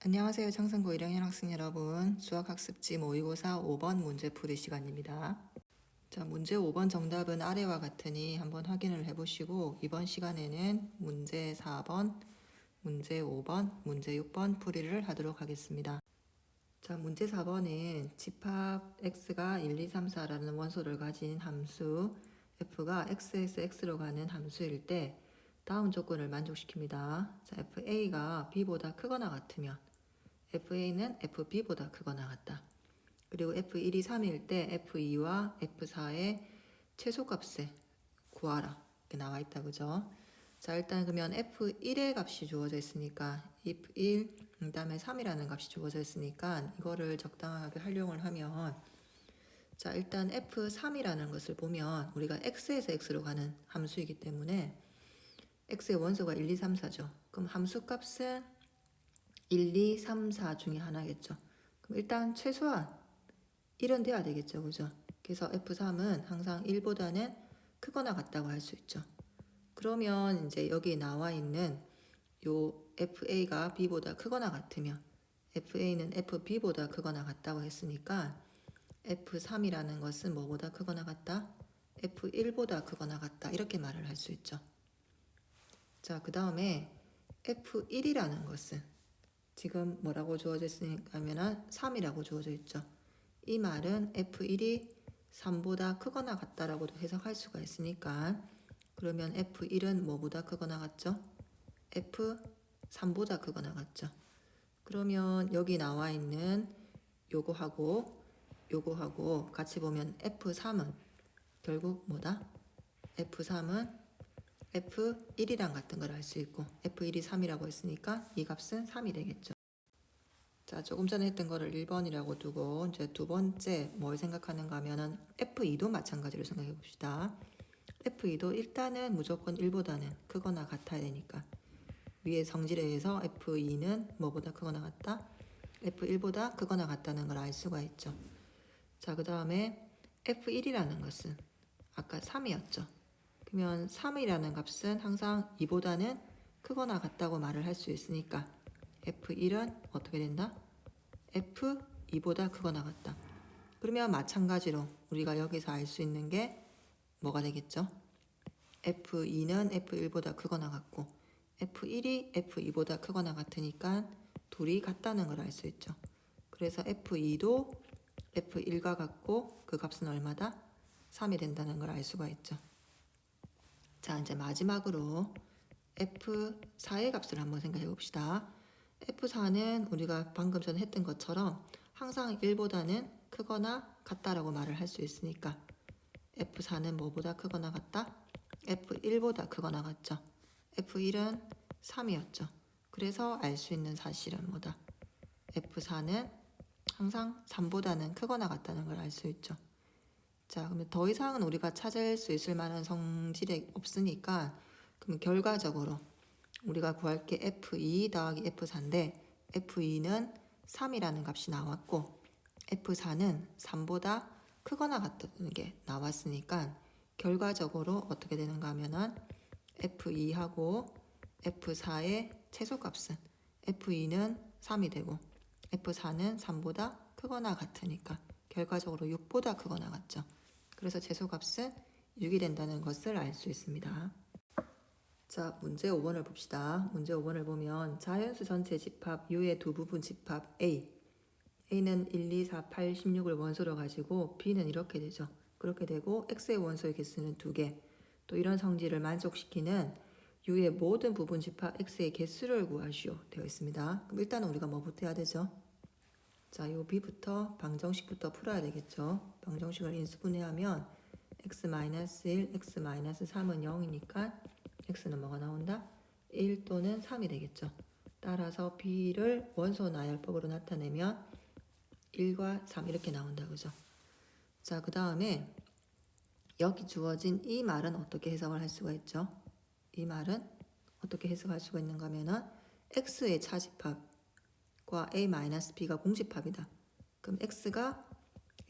안녕하세요. 청성고 1학년 학생 여러분. 수학학습지 모의고사 5번 문제 풀이 시간입니다. 자, 문제 5번 정답은 아래와 같으니 한번 확인을 해보시고 이번 시간에는 문제 4번, 문제 5번, 문제 6번 풀이를 하도록 하겠습니다. 자, 문제 4번은 집합 x가 1, 2, 3, 4라는 원소를 가진 함수 f가 x에서 x로 가는 함수일 때 다음 조건을 만족시킵니다. 자, fa가 b보다 크거나 같으면 fa는 fb보다 크거나 같다. 그리고 f1이 3일 때 f2와 f4의 최소값을 구하라. 이렇게 나와 있다. 그죠? 자, 일단 그러면 f1의 값이 주어져 있으니까 if 1, 그 다음에 3이라는 값이 주어져 있으니까 이거를 적당하게 활용을 하면 자, 일단 f3이라는 것을 보면 우리가 x에서 x로 가는 함수이기 때문에 x의 원소가 1, 2, 3, 4죠. 그럼 함수값은 1, 2, 3, 4 중에 하나겠죠. 그럼 일단 최소한 1은 돼야 되겠죠. 그죠? 그래서 F3은 항상 1보다는 크거나 같다고 할 수 있죠. 그러면 이제 여기 나와 있는 요 FA가 B보다 크거나 같으면 FA는 FB보다 크거나 같다고 했으니까 F3이라는 것은 뭐보다 크거나 같다? F1보다 크거나 같다. 이렇게 말을 할 수 있죠. 자, 그 다음에 F1이라는 것은 지금 뭐라고 주어져 있으냐면 3이라고 주어져 있죠. 이 말은 F1이 3보다 크거나 같다라고도 해석할 수가 있으니까 그러면 F1은 뭐보다 크거나 같죠? F3보다 크거나 같죠. 그러면 여기 나와 있는 요거하고 같이 보면 F3은 결국 뭐다? F3은 F1이랑 같은 걸 알 수 있고 F1이 3이라고 했으니까 이 값은 3이 되겠죠. 자, 조금 전에 했던 거를 1번이라고 두고 이제 두 번째 뭘 생각하는가 하면은 F2도 마찬가지로 생각해 봅시다. F2도 일단은 무조건 1보다는 크거나 같아야 되니까 위에 성질에 의해서 F2는 뭐보다 크거나 같다? F1보다 크거나 같다는 걸 알 수가 있죠. 자, 그 다음에 F1이라는 것은 아까 3이었죠. 그러면 3이라는 값은 항상 2보다는 크거나 같다고 말을 할 수 있으니까 F1은 어떻게 된다? F2보다 크거나 같다. 그러면 마찬가지로 우리가 여기서 알 수 있는 게 뭐가 되겠죠? F2는 F1보다 크거나 같고 F1이 F2보다 크거나 같으니까 둘이 같다는 걸 알 수 있죠. 그래서 F2도 F1과 같고 그 값은 얼마다? 3이 된다는 걸 알 수가 있죠. 자, 이제 마지막으로 F4의 값을 한번 생각해 봅시다. F4는 우리가 방금 전에 했던 것처럼 항상 1보다는 크거나 같다라고 말을 할 수 있으니까 F4는 뭐보다 크거나 같다? F1보다 크거나 같죠. F1은 3이었죠. 그래서 알 수 있는 사실은 뭐다? F4는 항상 3보다는 크거나 같다는 걸 알 수 있죠. 자, 그러면 더 이상은 우리가 찾을 수 있을 만한 성질이 없으니까 그럼 결과적으로 우리가 구할 게 F2 더하기 F4인데 F2는 3이라는 값이 나왔고 F4는 3보다 크거나 같다는 게 나왔으니까 결과적으로 어떻게 되는가 하면은 F2하고 F4의 최소값은 F2는 3이 되고 F4는 3보다 크거나 같으니까 결과적으로 6보다 크거나 같죠. 그래서 최소값은 6이 된다는 것을 알 수 있습니다. 자, 문제 5번을 봅시다. 문제 5번을 보면 자연수 전체 집합 U의 두 부분 집합 A. A는 1, 2, 4, 8, 16을 원소로 가지고 B는 이렇게 되죠. 그렇게 되고 X의 원소의 개수는 2개. 또 이런 성질을 만족시키는 U의 모든 부분 집합 X의 개수를 구하시오 되어 있습니다. 그럼 일단은 우리가 뭐부터 해야 되죠? 자, 요 B부터 방정식부터 풀어야 되겠죠. 방정식을 인수분해하면 x-1, x-3은 0이니까 x는 뭐가 나온다? 1 또는 3이 되겠죠. 따라서 B를 원소 나열법으로 나타내면 1과 3 이렇게 나온다. 그죠? 자, 그 다음에 여기 주어진 이 말은 어떻게 해석을 할 수가 있죠? 이 말은 어떻게 해석할 수가 있는가 하면은 x의 차집합과 a-b가 공집합이다. 그럼 x가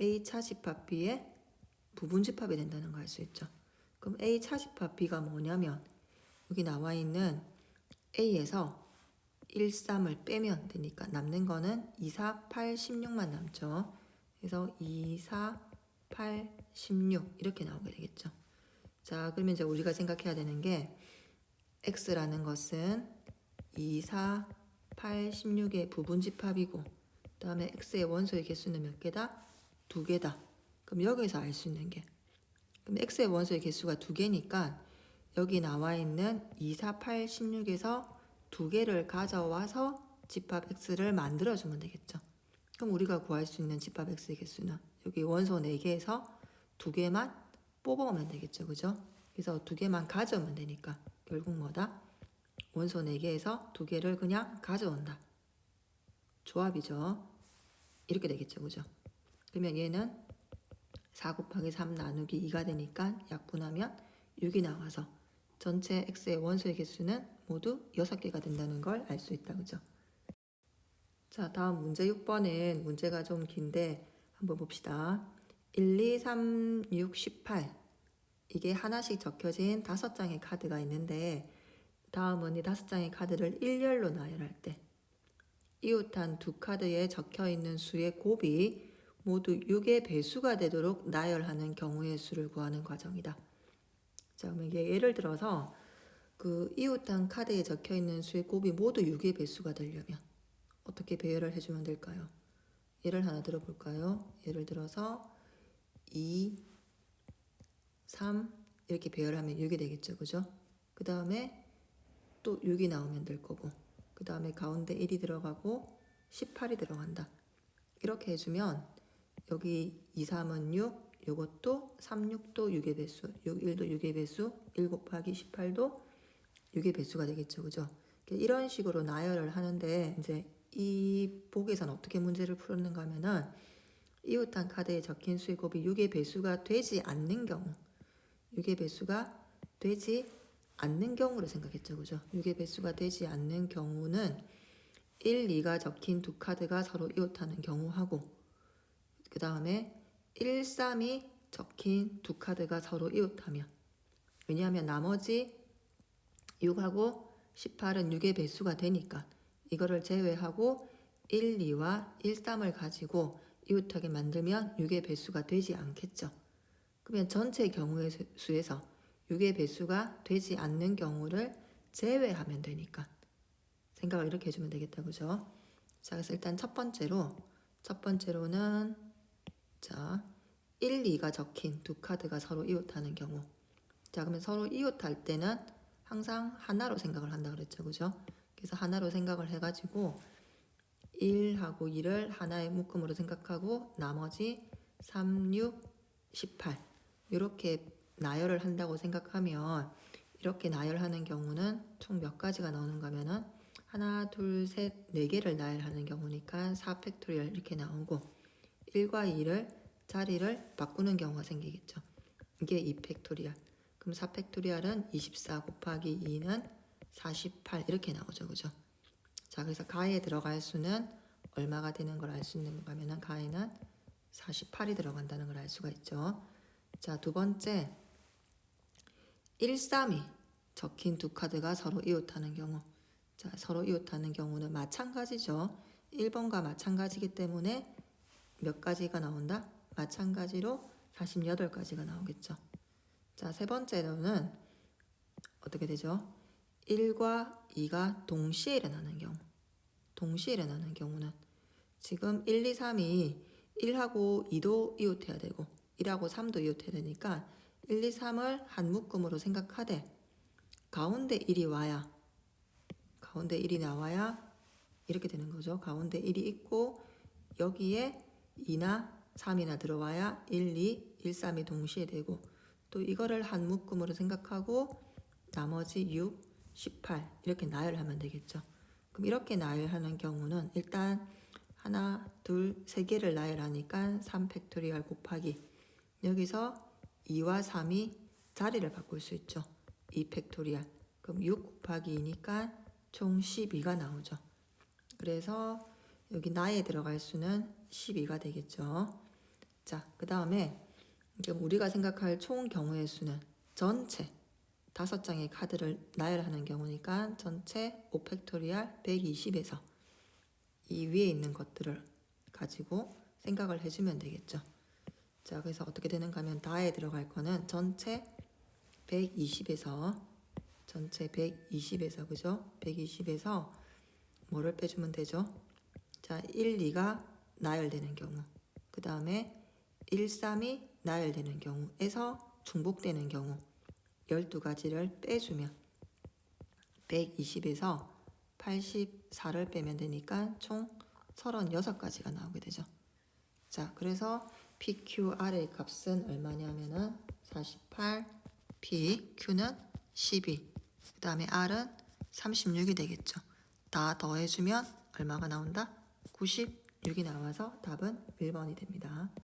a 차집합 b의 부분집합이 된다는 걸 알 수 있죠. 그럼 a 차집합 b가 뭐냐면 여기 나와 있는 a에서 1, 3을 빼면 되니까 남는 거는 2, 4, 8, 16만 남죠. 그래서 2, 4, 8, 16 이렇게 나오게 되겠죠. 자, 그러면 이제 우리가 생각해야 되는 게 x라는 것은 2, 4, 8, 16의 부분집합이고 그 다음에 x의 원소의 개수는 몇 개다? 2개다. 그럼 여기서 알 수 있는 게 그럼 x의 원소의 개수가 2개니까 여기 나와 있는 2, 4, 8, 16에서 2개를 가져와서 집합 x를 만들어주면 되겠죠. 그럼 우리가 구할 수 있는 집합 x의 개수는 여기 원소 4개에서 2개만 뽑아오면 되겠죠. 그죠? 그래서 2개만 가져오면 되니까 결국 뭐다? 원소 4개에서 2개를 그냥 가져온다. 조합이죠. 이렇게 되겠죠. 그죠? 그러면 얘는 4 곱하기 3 나누기 2가 되니까 약분하면 6이 나와서 전체 x의 원소의 개수는 모두 6개가 된다는 걸 알 수 있다. 그죠? 자, 다음 문제 6번은 문제가 좀 긴데 한번 봅시다. 1, 2, 3, 6, 18 이게 하나씩 적혀진 5장의 카드가 있는데 다음은 이 5장의 카드를 일렬로 나열할 때 이웃한 두 카드에 적혀있는 수의 곱이 모두 6의 배수가 되도록 나열하는 경우의 수를 구하는 과정이다. 자, 그러면 이게 예를 들어서 그 이웃한 카드에 적혀있는 수의 곱이 모두 6의 배수가 되려면 어떻게 배열을 해주면 될까요? 예를 하나 들어볼까요? 예를 들어서 2, 3 이렇게 배열하면 6이 되겠죠. 그죠? 그 다음에 또 6이 나오면 될 거고 그 다음에 가운데 1이 들어가고 18이 들어간다. 이렇게 해주면 여기 2, 3은 6, 요것도 3, 6도 6의 배수, 6, 1도 6의 배수, 1 곱하기 18도 6의 배수가 되겠죠. 그죠? 이런 식으로 나열을 하는데 이제 이 보기에서는 어떻게 문제를 풀었는가 하면은 이웃한 카드에 적힌 수의 곱이 6의 배수가 되지 않는 경우 6의 배수가 되지 않는 경우를 생각했죠. 그죠? 6의 배수가 되지 않는 경우는 1, 2가 적힌 두 카드가 서로 이웃하는 경우하고 그 다음에 1, 3이 적힌 두 카드가 서로 이웃하면 왜냐하면 나머지 6하고 18은 6의 배수가 되니까 이거를 제외하고 1, 2와 1, 3을 가지고 이웃하게 만들면 6의 배수가 되지 않겠죠. 그러면 전체 경우의 수에서 6의 배수가 되지 않는 경우를 제외하면 되니까 생각을 이렇게 해주면 되겠다. 그죠? 자, 그래서 일단 첫 번째로는 자 1, 2가 적힌 두 카드가 서로 이웃하는 경우 자 그러면 서로 이웃할 때는 항상 하나로 생각을 한다 그랬죠. 그죠? 그래서 하나로 생각을 해가지고 1하고 2를 하나의 묶음으로 생각하고 나머지 3, 6, 18 이렇게 나열을 한다고 생각하면 이렇게 나열하는 경우는 총 몇 가지가 나오는가 하면은 하나, 둘, 셋, 4개를 나열하는 경우니까 4팩토리얼 이렇게 나오고 1과 2를 자리를 바꾸는 경우가 생기겠죠. 이게 2팩토리얼. 그럼 4팩토리얼은 24 곱하기 2는 48 이렇게 나오죠. 그죠? 자, 그래서 가에 들어갈 수는 얼마가 되는 걸 알 수 있는 가 하면은 가에는 48이 들어간다는 걸 알 수가 있죠. 자, 두 번째 1, 3이 적힌 두 카드가 서로 이웃하는 경우 자, 서로 이웃하는 경우는 마찬가지죠. 1번과 마찬가지이기 때문에 몇 가지가 나온다? 마찬가지로 48가지가 나오겠죠. 자, 세 번째로는 어떻게 되죠? 1과 2가 동시에 일어나는 경우 동시에 일어나는 경우는 지금 1, 2, 3이 1하고 2도 이웃해야 되고 1하고 3도 이웃해야 되니까 1, 2, 3을 한 묶음으로 생각하되 가운데 1이 와야 가운데 1이 나와야 이렇게 되는 거죠. 가운데 1이 있고 여기에 2나 3이나 들어와야 1, 2, 1, 3이 동시에 되고 또 이거를 한 묶음으로 생각하고 나머지 6, 18 이렇게 나열하면 되겠죠. 그럼 이렇게 나열하는 경우는 일단 하나, 둘, 세 개를 나열하니까 3팩토리얼 곱하기 여기서 2와 3이 자리를 바꿀 수 있죠. 2팩토리얼 그럼 6 곱하기 2니까 총 12가 나오죠. 그래서 여기 나에 들어갈 수는 12가 되겠죠. 자, 그 다음에 우리가 생각할 총 경우의 수는 전체 5장의 카드를 나열하는 경우니까 전체 5팩토리얼 120에서 이 위에 있는 것들을 가지고 생각을 해주면 되겠죠. 자, 그래서 어떻게 되는가 하면 다에 들어갈 거는 전체 120에서 그죠? 120에서 뭐를 빼주면 되죠? 자, 1, 2가 나열되는 경우, 그 다음에 1, 3이 나열되는 경우에서 중복되는 경우 12가지를 빼주면 120에서 84를 빼면 되니까 총 36가지가 나오게 되죠. 자, 그래서 PQR의 값은 얼마냐면은 48, P, Q는 12, 그 다음에 R은 36이 되겠죠. 다 더해주면 얼마가 나온다? 96이 나와서 답은 1번이 됩니다.